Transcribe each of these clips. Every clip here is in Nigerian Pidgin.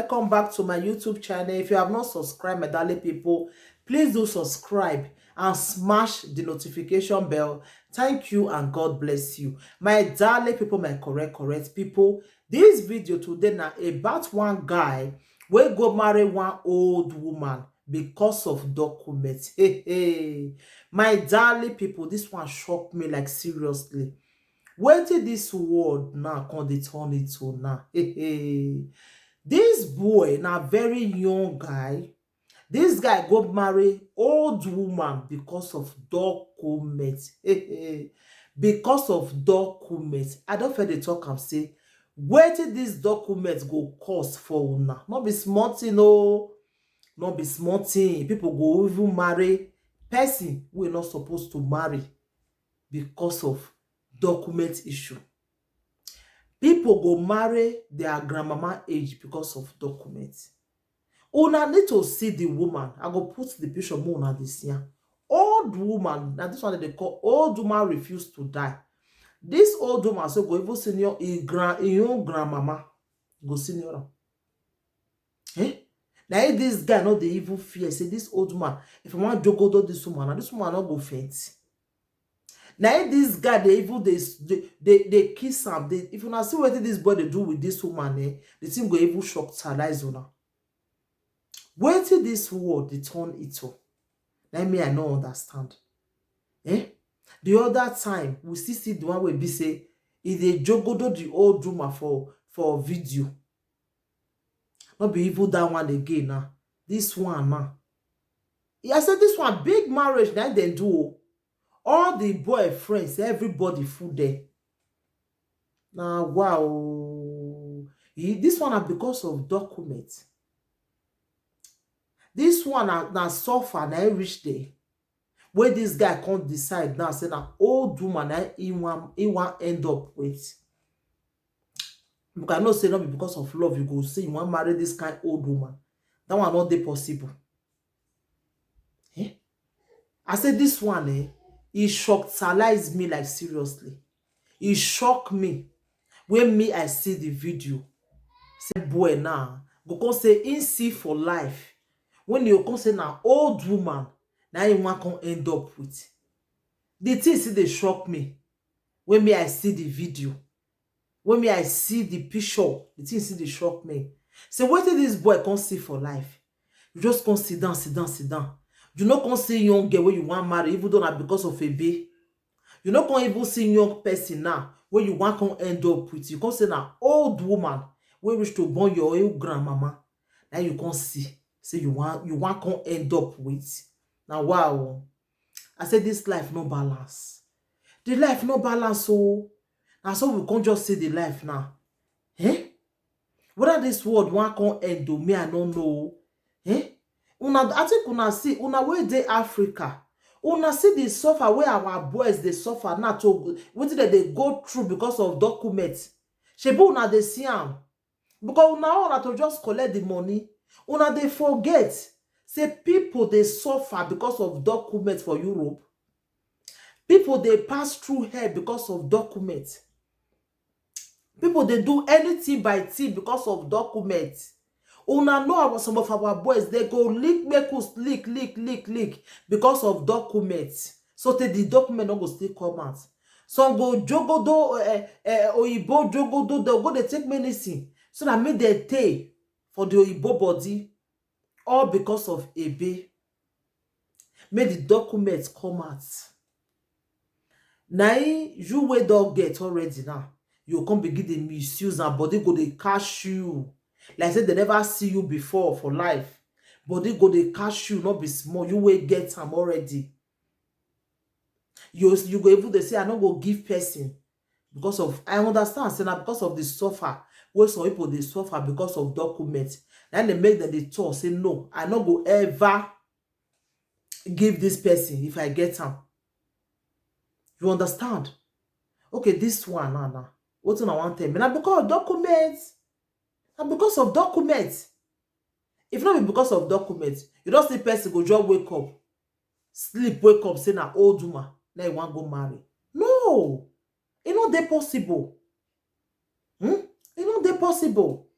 welcome back to my YouTube channel. If you have not subscribed, my darling people, please do subscribe and smash the notification bell. Thank you and God bless you. My darling people, my correct people, this video today now about one guy wey go marry one old woman because of documents. Hey. My darling people, this one shocked me like seriously. Wetin this world now come dey turn it to now. This boy na very young guy. This guy go marry old woman because of documents. Because of documents. I don fit dey talk am say wetin dis document go cost for una. No be small thing o. No be small thing. People go even marry person wey not supposed to marry because of document issue. People go marry their grandmama age because of documents. Una need to see the woman. I go put the picture more on this here. Old woman, now this one they call old woman refused to die. This old woman so go even senior your grandmama go senior am. Now this guy not the even fear say this old woman, if I want to go to this woman, and this woman not go faint. Now this guy they even they kiss am. If you not see what this boy they do with this woman, the thing go even shock talize una. Wait till this world they turn it up. Let me I no understand. The other time we see the one where be say if they jogodo the old woman for video. Not be even that one again now. This one now. I said this one big marriage that they do. All the boyfriends, everybody full there. Now, wow. This one are because of documents. This one now suffer now reach there. Where this guy can't decide now, say that old woman he want end up with. You cannot say not because of love. You go say you want marry this kind old woman. That one not dey possible. I said this one he shocked me like seriously. He shocked me. When me I see the video. Say boy now. Go come say in see for life. When you come say now old woman. Now you want to end up with. The thing see they shock me. When me I see the video. When me I see the picture. The thing see they shock me. Say what did this boy come see for life? You just come sit down. You not come see young girl where you want marry, even though not because of a baby. You not come even see young person now where you want to end up with. You come say now old woman where wish to born your old grandmama. Now you can't see. Say you want to end up with. Now wow. I said this life no balance. The life no balance so. Now so we can't just see the life now. Whether this world want to end to me, I don't know. I think una see una where dey Africa. Una see the suffer where our boys they suffer now to wetin they go through because of documents. Shebi una dey see am. Because una all to just collect the money. Una they forget. Say people they suffer because of documents for Europe. People they pass through hell because of documents. People they do anything by thing because of documents. Una know about some of our boys, they go make us leak because of documents. So the document not go still come out. Some go jogodo oyibo jogodo, they'll go they take medicine. So that make they pay for the oyibo body. All because of ebe. Make the documents come out. Now you wey don't get already now. You come begin the misuse and body go they cash you. Like I said, they never see you before for life. Body go they cash you, not be small. You will get them already. You go even they say I not go give person because of I understand say now because of the suffer where some people they suffer because of documents. Then they make them the talk say no, I not go ever give this person if I get them. You understand? Okay, this one now. What's I want them? Now because of documents. And because of documents. If not because of documents, you don't see person go just wake up, sleep, wake up, say na old woman, now you want go marry. No, it's not that possible. It's not that possible.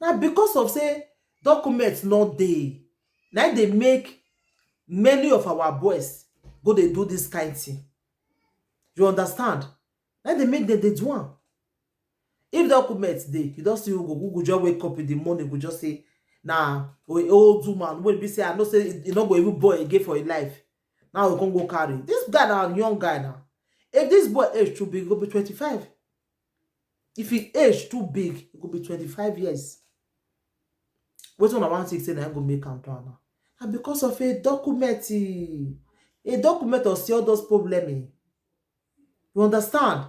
Now because of say documents not dey, now they make many of our boys go they do this kind thing. You understand? Now they make them they do am. If documents dey, you don't see who go just wake up in the morning, go just say, nah, old woman will be say, I know say you not go even boy again for your life. Now we can go carry. This guy now, young guy now. If this boy age too big, he go be 25. If he age too big, he go be 25 years. Wait on one 16, I go make am now. And because of a document of see all those problems. You understand?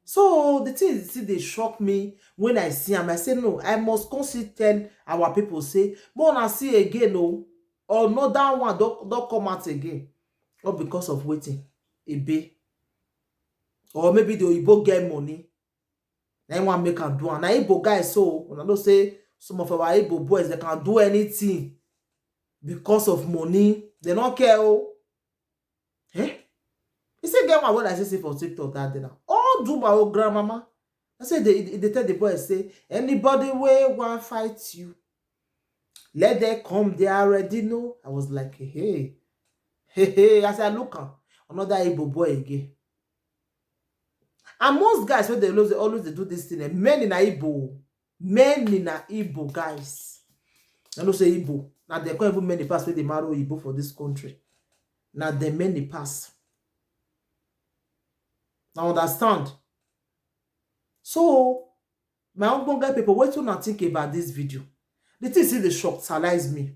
So the thing is, they shock me when I see him. I say, no, I must constantly tell our people, say, but I see again, no, or no, that one don't come out again. Or because of waiting, a bit. Or maybe the Igbo get money. Then one make am do. And Igbo guys, so when I don't say some of our Igbo boys, they can do anything because of money. They don't care. Oh, eh? You say get one what I say for TikTok that day now. All do my old grandmama. I say they tell the boy, say, anybody way want fight you, let them come, they already know. I was like, hey. I said, look, another Igbo boy again. And most guys, when they always do this thing, men in Igbo, guys. I don't say Igbo. Now they can't even many pass where they marry Igbo for this country. Now they many pass. Now understand? So, my own guy people, what you not think about this video? The thing see the shock salaries me.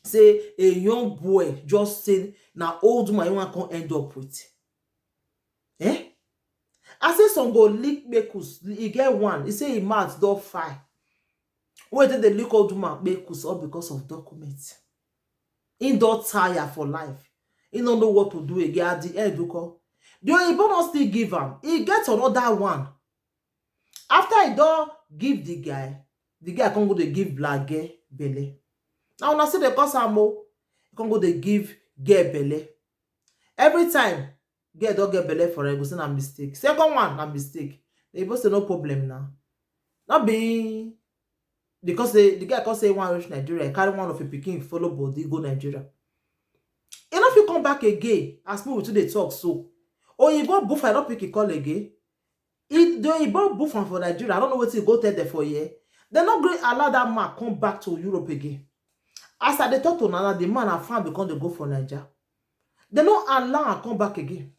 Say a young boy just say now old man you want to end up with. Eh? I say some go leak bekus. He get one. He say he mouth don't fire. When did the leak old man bekus all because of documents? He don't tire for life. He don't know what to do again at the end. The Oyibo not still give him. He gets another one. After he don't give the guy can go to give black girl belly. Now when I say the cause amo, he can go to give girl belly. Every time girl don't get belly for her, go say na mistake. Second one, na mistake. They both say no problem now. Not be because the guy can say one reach Nigeria, carry one of a pikin follow body go Nigeria. And if you come back again, as people to the talk so. Oyibo boof I don't pick a call again. If the Oyibo boof for Nigeria, I don't know what to go tell them for here. They're not going to allow that man come back to Europe again. As I talk to Nana, the man and found because they go for Nigeria. They don't allow him come back again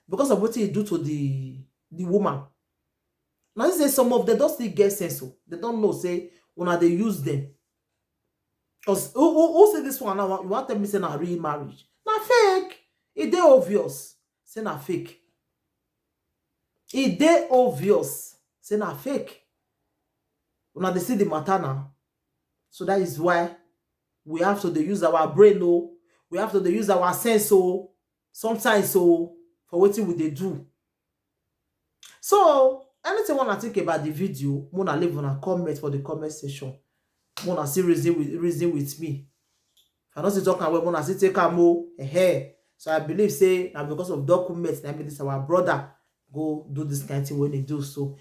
because of what he do to the woman. Now they say some of them don't still get sense. They don't know say when they use them. Because who say this one now? You want them to say na real marriage? Na fake. It dey obvious. Say na fake. It dey obvious. Say na fake. When they see the matter now. So that is why we have to use our brain. Oh, we have to use our sense. Oh, sometimes for wetin we dey do. So anything wanna think about the video, wanna leave on a comment for the comment section. Wanna see reason with me. If I don't see talking about wanna see take a more hair. So I believe say now because of documents, I mean this our brother go do this kind of thing when they do so.